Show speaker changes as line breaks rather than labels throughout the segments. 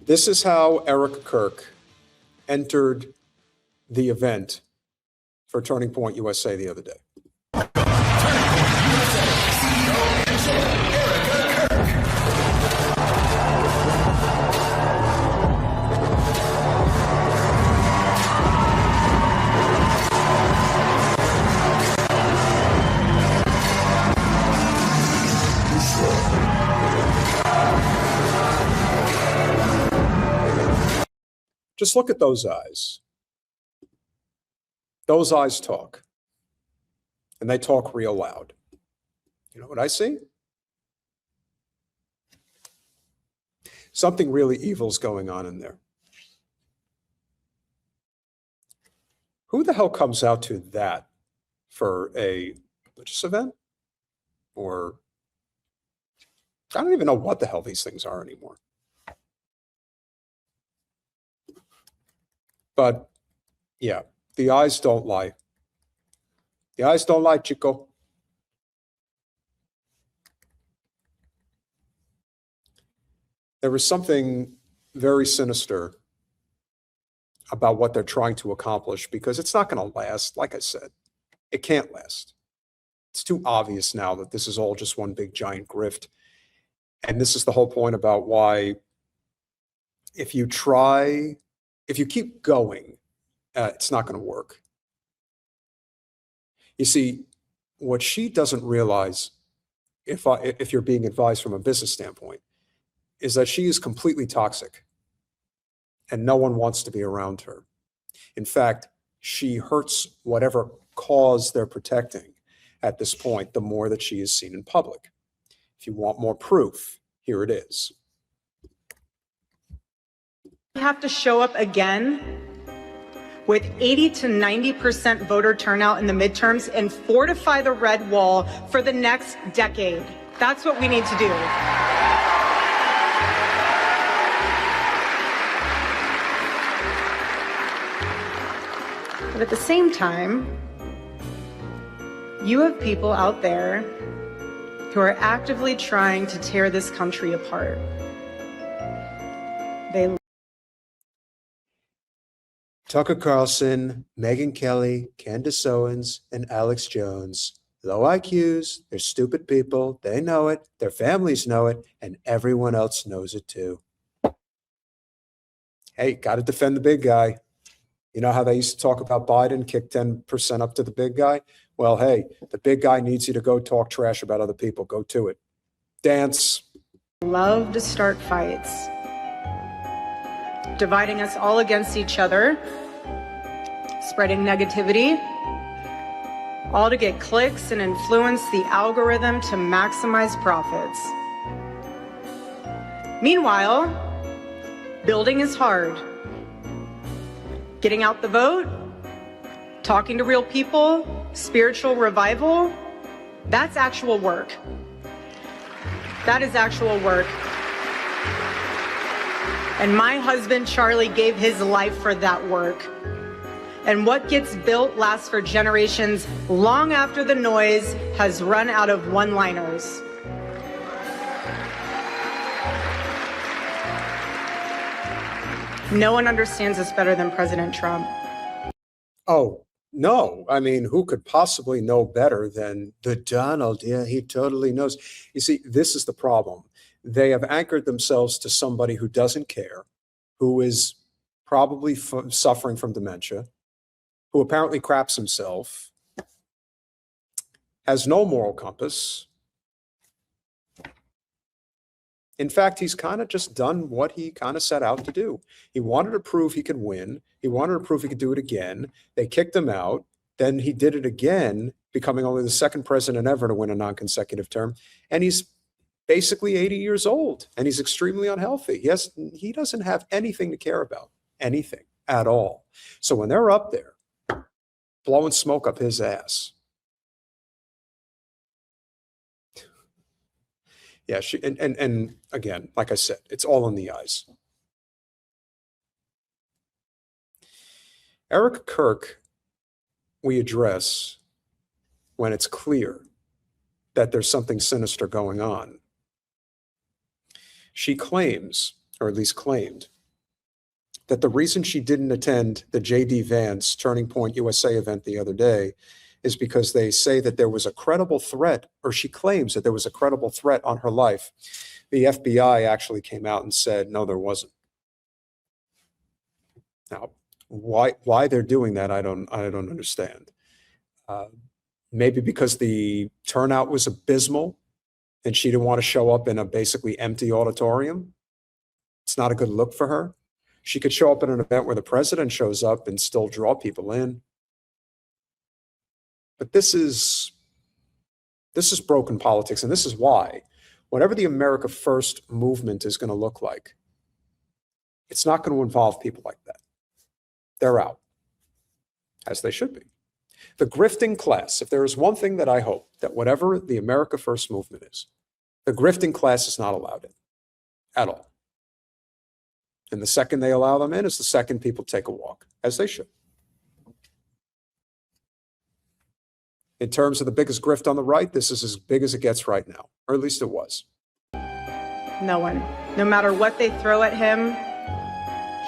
This is how Erika Kirk entered the event for Turning Point USA the other day.
Turning Point USA CEO and Chair Erika Kirk.
Just look at those eyes. Those eyes talk. And they talk real loud. You know what I see? Something really evil's going on in there. Who the hell comes out to that for a religious event? Or I don't even know what the hell these things are anymore. But yeah, the eyes don't lie. The eyes don't lie, Chico. There is something very sinister about what they're trying to accomplish because it's not going to last. Like I said, it can't last. It's too obvious now that this is all just one big giant grift. And this is the whole point about why if you keep going, it's not going to work. You see, what she doesn't realize, if you're being advised from a business standpoint, is that she is completely toxic and no one wants to be around her. In fact, she hurts whatever cause they're protecting at this point, the more that she is seen in public. If you want more proof, here it is.
We have to show up again with 80 to 90% voter turnout in the midterms and fortify the red wall for the next decade. That's what we need to do. But at the same time, you have people out there who are actively trying to tear this country apart.
Tucker Carlson, Megyn Kelly, Candace Owens, and Alex Jones. Low IQs, they're stupid people, they know it, their families know it, and everyone else knows it too. Hey, got to defend the big guy. You know how they used to talk about Biden, kick 10% up to the big guy? Well, hey, the big guy needs you to go talk trash about other people. Go to it. Dance.
Love to start fights, dividing us all against each other, spreading negativity, all to get clicks and influence the algorithm to maximize profits. Meanwhile, building is hard. Getting out the vote, talking to real people, spiritual revival, that's actual work. That is actual work. And my husband, Charlie, gave his life for that work. And what gets built lasts for generations long after the noise has run out of one-liners. No one understands this better than President Trump.
Oh, no. I mean, who could possibly know better than the Donald? Yeah, he totally knows. You see, this is the problem. They have anchored themselves to somebody who doesn't care, who is probably suffering from dementia, who apparently craps himself, has no moral compass. In fact, he's kind of just done what he kind of set out to do. He wanted to prove he could win. He wanted to prove he could do it again. They kicked him out. Then he did it again, becoming only the second president ever to win a non-consecutive term. And he's basically 80 years old, and he's extremely unhealthy. He doesn't have anything to care about, anything at all. So when they're up there blowing smoke up his ass, yeah, and again, like I said, it's all in the eyes. Erika Kirk, we address when it's clear that there's something sinister going on. She claims, or at least claimed, that the reason she didn't attend the J.D. Vance Turning Point USA event the other day is because they say that there was a credible threat, or she claims that there was a credible threat on her life. The FBI actually came out and said, no, there wasn't. Now, why they're doing that, I don't understand. Maybe because the turnout was abysmal and she didn't want to show up in a basically empty auditorium. It's not a good look for her. She could show up at an event where the president shows up and still draw people in. But this is broken politics, and this is why, whatever the America First movement is going to look like, it's not going to involve people like that. They're out, as they should be. The grifting class, if there is one thing that I hope, that whatever the America First movement is, the grifting class is not allowed in at all. And the second they allow them in is the second people take a walk, as they should. In terms of the biggest grift on the right, this is as big as it gets right now, or at least it was.
No one. No matter what they throw at him,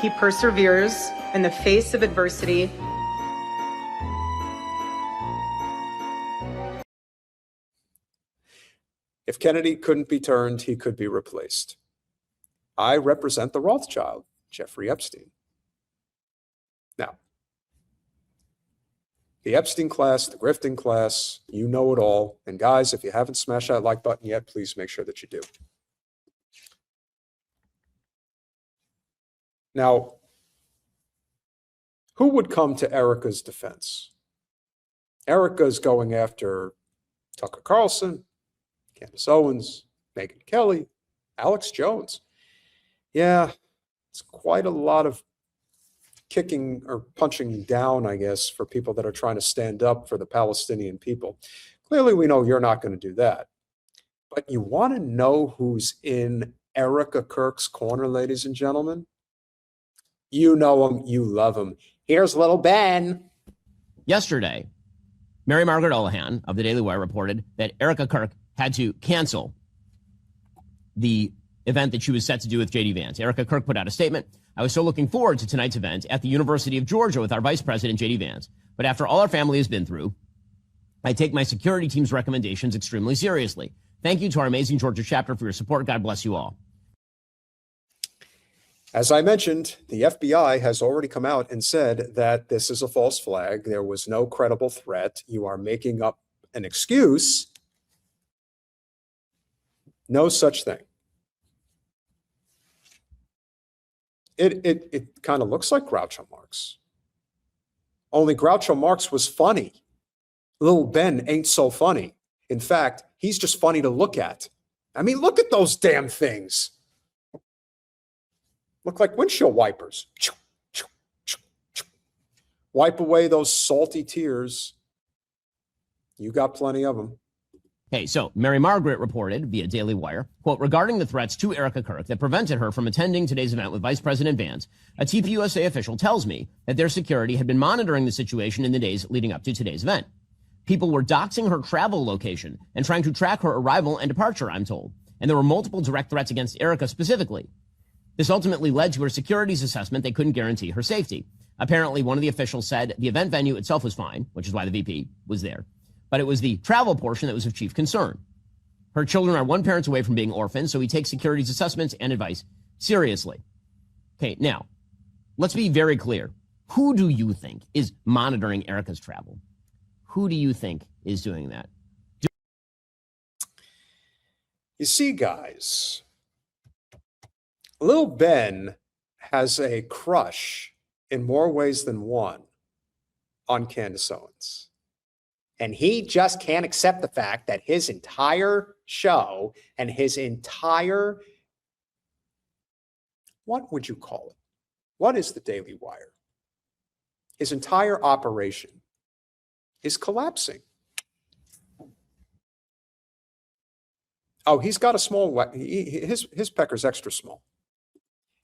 he perseveres in the face of adversity.
If Kennedy couldn't be turned, he could be replaced. I represent the Rothschild, Jeffrey Epstein. Now, the Epstein class, the grifting class, you know it all. And guys, if you haven't smashed that like button yet, please make sure that you do. Now, who would come to Erika's defense? Erika's going after Tucker Carlson, Candace Owens, Megyn Kelly, Alex Jones. Yeah, it's quite a lot of kicking or punching down, I guess, for people that are trying to stand up for the Palestinian people. Clearly, we know you're not going to do that. But you want to know who's in Erika Kirk's corner, ladies and gentlemen? You know him, you love him. Here's little Ben.
Yesterday, Mary Margaret Olohan of the Daily Wire reported that Erika Kirk had to cancel the event that she was set to do with J.D. Vance. Erika Kirk put out a statement. I was so looking forward to tonight's event at the University of Georgia with our Vice President, J.D. Vance. But after all our family has been through, I take my security team's recommendations extremely seriously. Thank you to our amazing Georgia chapter for your support. God bless you all.
As I mentioned, the FBI has already come out and said that this is a false flag. There was no credible threat. You are making up an excuse. No such thing. It kind of looks like Groucho Marx. Only Groucho Marx was funny. Little Ben ain't so funny. In fact, he's just funny to look at. I mean, look at those damn things. Look like windshield wipers. Wipe away those salty tears. You got plenty of them.
Okay, so Mary Margaret reported via Daily Wire, quote, regarding the threats to Erika Kirk that prevented her from attending today's event with Vice President Vance, a TPUSA official tells me that their security had been monitoring the situation in the days leading up to today's event. People were doxing her travel location and trying to track her arrival and departure, I'm told. And there were multiple direct threats against Erika specifically. This ultimately led to her security's assessment they couldn't guarantee her safety. Apparently, one of the officials said the event venue itself was fine, which is why the VP was there. But it was the travel portion that was of chief concern. Her children are one parent away from being orphaned, so he takes security's assessments and advice seriously. Okay, now, let's be very clear. Who do you think is monitoring Erika's travel? Who do you think is doing that?
You see, guys, little Ben has a crush in more ways than one on Candace Owens. And he just can't accept the fact that his entire show and his entire, what would you call it? What is the Daily Wire? His entire operation is collapsing. Oh, he's got a small, his pecker's extra small.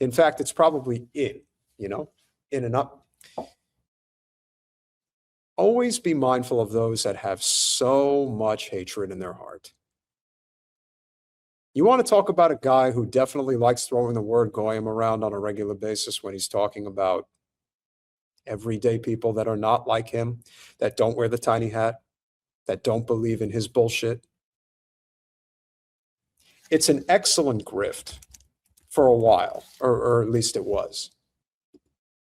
In fact, it's probably in and up. Always be mindful of those that have so much hatred in their heart. You want to talk about a guy who definitely likes throwing the word goyim around on a regular basis when he's talking about everyday people that are not like him, that don't wear the tiny hat, that don't believe in his bullshit. It's an excellent grift for a while, or at least it was.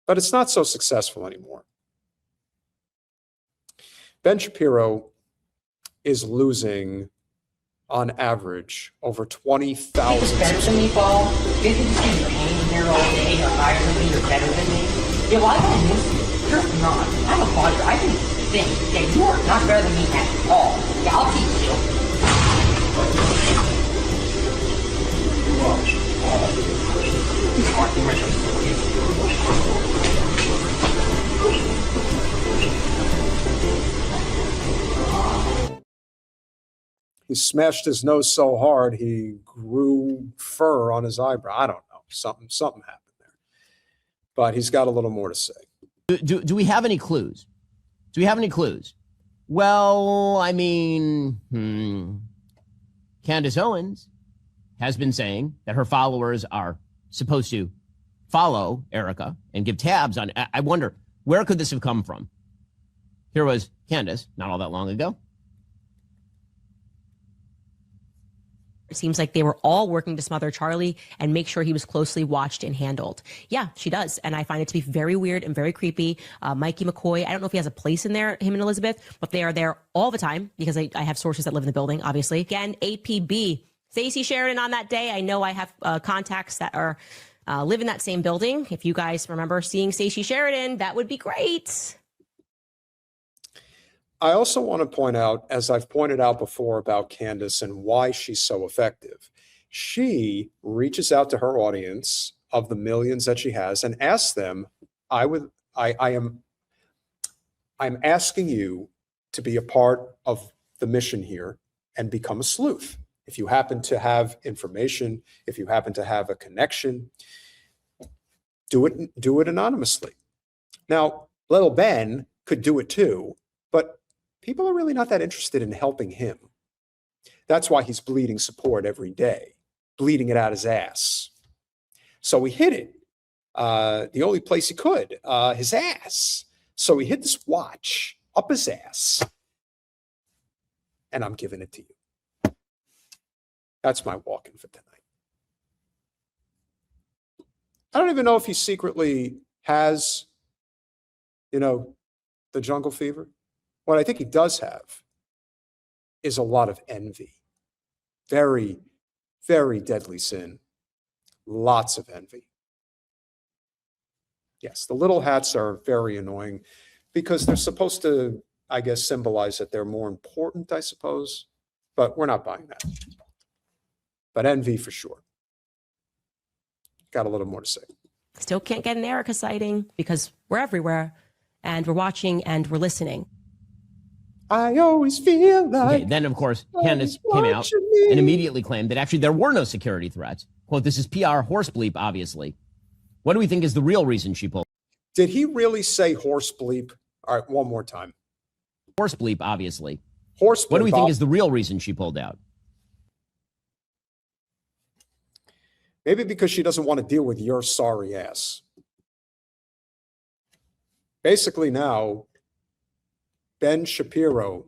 But it's not so successful anymore. Ben Shapiro is losing, on average, over 20,000
Better than
subscribers.
me, Paul? You think you're hanging here all day, you're higher than me, you're better than me? Yeah, well, I don't miss you. You're not. I'm a father. I can think that you are not better than me at all. Yeah, I'll teach you.
He smashed his nose so hard he grew fur on his eyebrow. I don't know. Something happened there. But he's got a little more to say.
Do we have any clues? Do we have any clues? Well, I mean, Candace Owens has been saying that her followers are supposed to follow Erika and give tabs on. I wonder, where could this have come from? Here was Candace not all that long ago.
It seems like they were all working to smother Charlie and make sure he was closely watched and handled. Yeah, she does. And I find it to be very weird and very creepy. Mikey McCoy, I don't know if he has a place in there, him and Elizabeth, but they are there all the time because I have sources that live in the building, obviously. Again, APB. Stacey Sheridan on that day. I know I have contacts that are live in that same building. If you guys remember seeing Stacey Sheridan, that would be great.
I also want to point out, as I've pointed out before about Candace and why she's so effective, she reaches out to her audience of the millions that she has and asks them, I'm asking you to be a part of the mission here and become a sleuth. If you happen to have information, if you happen to have a connection, do it anonymously. Now, little Ben could do it too, but people are really not that interested in helping him. That's why he's bleeding support every day, bleeding it out his ass. So he hid it. The only place he could, his ass. So he hid this watch up his ass. And I'm giving it to you. That's my walk-in for tonight. I don't even know if he secretly has, the jungle fever. What I think he does have is a lot of envy. Very, very deadly sin. Lots of envy. Yes, the little hats are very annoying because they're supposed to, I guess, symbolize that they're more important, I suppose. But we're not buying that. But envy for sure. Got a little more to say.
Still can't get an Erika sighting because we're everywhere and we're watching and we're listening.
I always feel like.
Okay, then, of course, Candace came out and immediately claimed that actually there were no security threats. Quote, this is PR horse bleep, obviously. What do we think is the real reason she pulled?
Did he really say horse bleep? All right, one more time.
Horse bleep, obviously.
Horse bleep.
What do we think is the real reason she pulled out?
Maybe because she doesn't want to deal with your sorry ass. Basically now, Ben Shapiro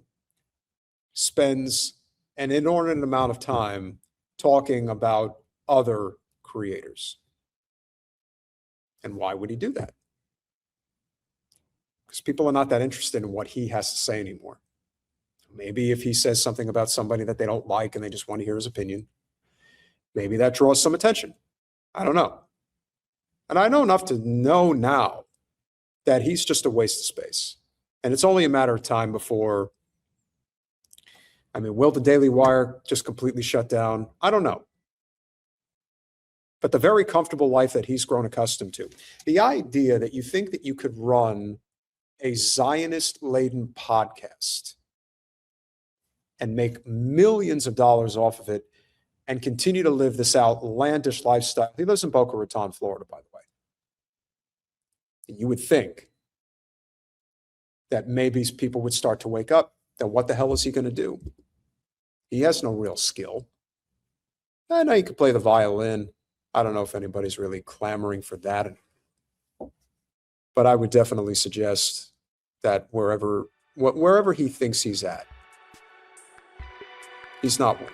spends an inordinate amount of time talking about other creators. And why would he do that? Because people are not that interested in what he has to say anymore. Maybe if he says something about somebody that they don't like and they just want to hear his opinion, maybe that draws some attention. I don't know. And I know enough to know now that he's just a waste of space. And it's only a matter of time before, will the Daily Wire just completely shut down? I don't know. But the very comfortable life that he's grown accustomed to, the idea that you think that you could run a Zionist-laden podcast and make millions of dollars off of it and continue to live this outlandish lifestyle. He lives in Boca Raton, Florida, by the way. You would think that maybe people would start to wake up. Then what the hell is he going to do? He has no real skill. I know you could play the violin. I don't know if anybody's really clamoring for that. But I would definitely suggest that wherever he thinks he's at, he's not winning.